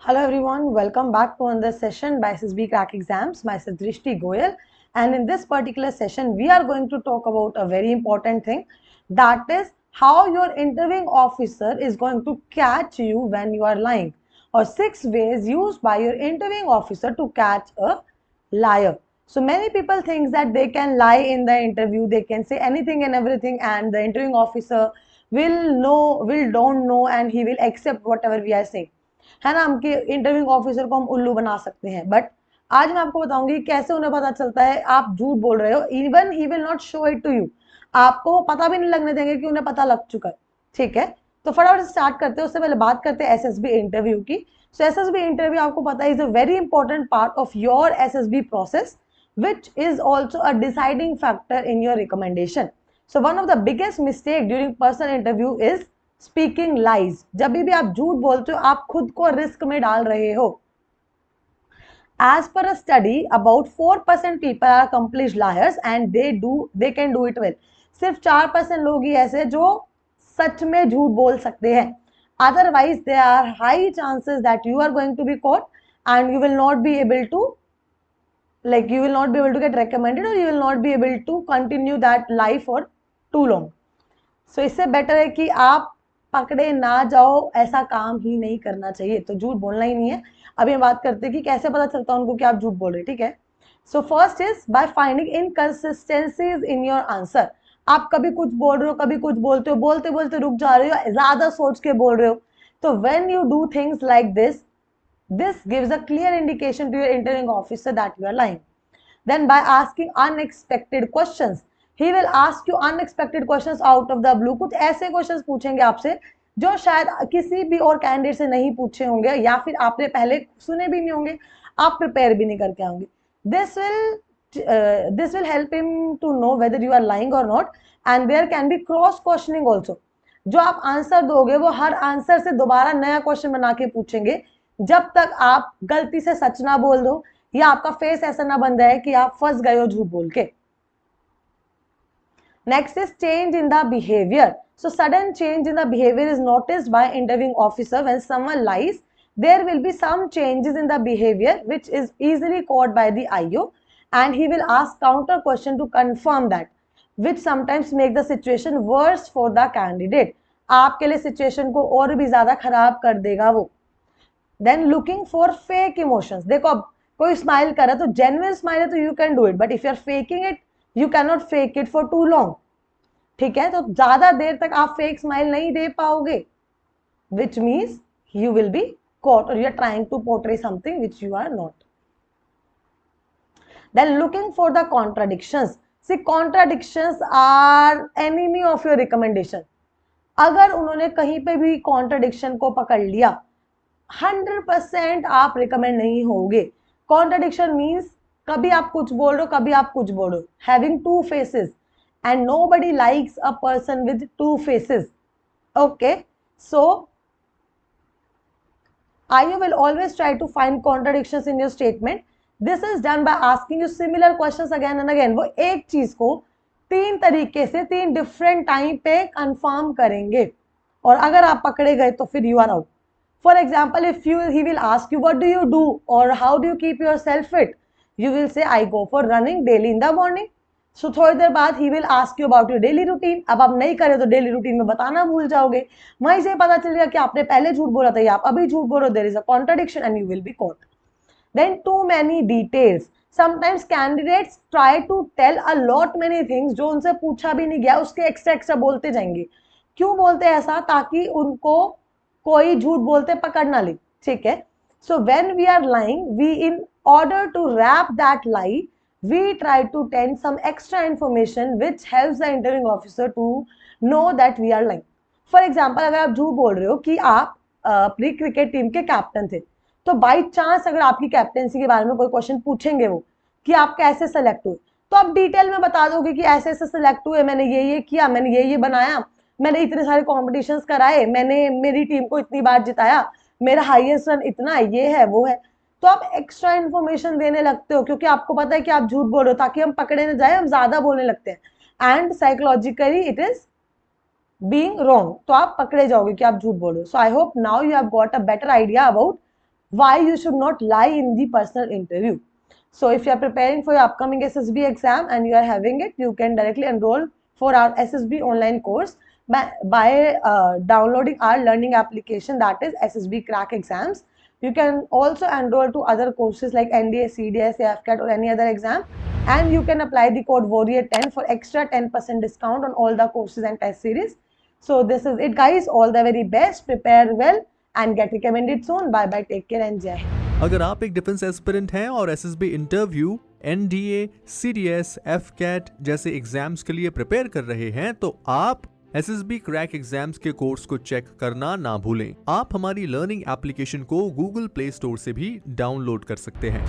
Hello everyone, welcome back to another session by SSB Crack Exams. Myself Drishti Goyal, and in this particular session we are going to talk about a very important thing, that is how your interviewing officer is going to catch you when you are lying, or 6 ways used by your interviewing officer to catch a liar. So many people think that they can lie in the interview, they can say anything and everything, and the interviewing officer don't know, and he will accept whatever we are saying, है ना। हम कि interviewing officer को हम उल्लू बना सकते हैं, बट आज मैं आपको बताऊंगी कैसे उन्हें पता चलता है आप झूठ बोल रहे हो। Even he will not show it to you, आपको पता भी नहीं लगने देंगे कि उन्हें पता लग चुका है। ठीक है, तो फटाफट स्टार्ट करते हैं। उससे पहले बात करते हैं एसएसबी इंटरव्यू की। सो एसएसबी इंटरव्यू आपको पता है is a very important part of your SSB process, which is also a deciding factor in your recommendation. So one of the biggest mistake during personal interview is speaking lies. जब भी आप झूठ बोलते हो आप खुद को रिस्क में डाल रहे हो। As per a study about 4% people are accomplished liars and they can do it well. सिर्फ 4% लोग ही ऐसे जो सच में झूठ बोल सकते हैं। Otherwise there are high chances that you are going to be caught and you will not be able to get recommended, or you will not be able to continue that life for too long. So इससे better है कि आप पकड़े ना जाओ, ऐसा काम ही नहीं करना चाहिए। तो झूठ बोलना ही नहीं है। अभी हम बात करते हैं कि कैसे पता चलता है उनको कि आप झूठ बोल रहे हैं। ठीक है, so first is by finding inconsistencies in your answer. आप कभी कुछ बोल रहे हो, कभी कुछ बोलते हो, बोलते बोलते रुक जा रहे हो, ज्यादा सोच के बोल रहे हो। तो when you do things like this gives a clear indication to your interviewing officer that you are lying. Then by asking unexpected questions, he will ask you unexpected questions out of the blue. कुछ ऐसे questions पूछेंगे आपसे जो शायद किसी भी और candidate से नहीं पूछे होंगे, या फिर आपने पहले सुने भी नहीं होंगे, आप प्रिपेयर भी नहीं करके आओगे। this will help him to know whether you are lying or not, and there can be cross questioning also. जो आप आंसर दोगे वो हर आंसर से दोबारा नया क्वेश्चन बना के पूछेंगे, जब तक आप गलती से सच ना बोल दो या आपका फेस ऐसा ना बन जाए कि आप फंस गए हो झूठ बोल के। Next is change in the behaviour. So sudden change in the behaviour is noticed by interviewing officer when someone lies. There will be some changes in the behaviour which is easily caught by the IO, and he will ask counter question to confirm that, which sometimes make the situation worse for the candidate. आपके लिए situation को और भी ज्यादा खराब कर देगा वो। Then looking for fake emotions. देखो अब कोई स्माइल कर रहा है तो जेन्युइन स्माइल है तो you can do it, but if you are faking it you can not fake it for too long. ठीक है, तो ज्यादा देर तक आप फेक स्माइल नहीं दे पाओगे, which means you will B caught, or you are trying to portray something which you are not. Then looking for the contradictions. See, contradictions are enemy of your recommendation. अगर उन्होंने कहीं पे भी contradiction को पकड़ लिया 100% आप रिकमेंड नहीं होगे। कॉन्ट्राडिक्शन मीन्स कभी आप कुछ बोल रहे हो, कभी आप कुछ बोल रहे हो, having two faces, and nobody likes a person with two faces. Okay, so IO will always try to find contradictions in your statement. This is done by asking you similar questions again and again. वो एक चीज को 3 तरीके से 3 different time पे confirm करेंगे, और अगर आप पकड़े गए तो फिर you are out. For example, if he will ask you what do you do और how do you keep yourself fit, you will say I go for running daily in the morning. So थोड़ी देर बाद he will ask you about your daily routine. अब आप नहीं करे तो daily routine में बताना भूल जाओगे, वहीं से पता चलेगा कि आपने पहले झूठ बोला था या आप अभी झूठ बोल रहे हो। There is a contradiction and you will be caught. Then too many details. Sometimes candidates try to tell a lot many things जो उनसे पूछा भी नहीं गया, उसके एक्स्ट्रा एक्स्ट्रा बोलते जाएंगे। क्यों बोलते हैं ऐसा? ताकि उनको कोई झूठ बोलते पकड़ ना ले। ठीक है, so when we are lying, we in order to wrap that lie, we try to tell some extra information which helps the interviewing officer to know that we are lying. For example, अगर आप झूठ बोल रहे हो कि आप अपनी cricket team के कैप्टन थे, तो बाई चांस अगर आपकी कैप्टनसी के बारे में कोई क्वेश्चन पूछेंगे वो कि आप कैसे सेलेक्ट हुए, तो आप डिटेल में बता दोगे कि ऐसे ऐसे सेलेक्ट हुए, मैंने ये किया, मैंने ये बनाया, मैंने इतने सारे कॉम्पिटिशंस कराए, मैंने मेरी टीम को इतनी बार जिताया, मेरा हाईएस्ट रन इतना, ये है वो है। तो आप एक्स्ट्रा इन्फॉर्मेशन देने लगते हो क्योंकि आपको पता है कि आप झूठ बोल रहे हो, ताकि हम पकड़े न जाए, हम ज्यादा बोलने लगते हैं and psychologically it is being wrong, तो आप पकड़े जाओगे कि आप झूठ बोल रहे हो। So I hope now you have got a better idea about why you should not lie in the personal interview. So if you are preparing for your upcoming SSB exam and you are having it, you can directly enroll for our SSB online course by downloading our learning application, that is SSB Crack Exams. You can also enroll to other courses like NDA, CDS, AFCAT or any other exam, and you can apply the code Warrior10 for extra 10% discount on all the courses and test series. So this is it guys, all the very best, prepare well and get recommended soon. Bye bye, take care and jai Hind. अगर आप एक defence aspirant हैं और SSB interview, NDA, CDS, AFCAT जैसे exams के लिए prepare कर रहे हैं तो आप एसएसबी क्रैक एग्जाम्स के कोर्स को चेक करना ना भूलें। आप हमारी लर्निंग एप्लीकेशन को गूगल प्ले स्टोर से भी डाउनलोड कर सकते हैं।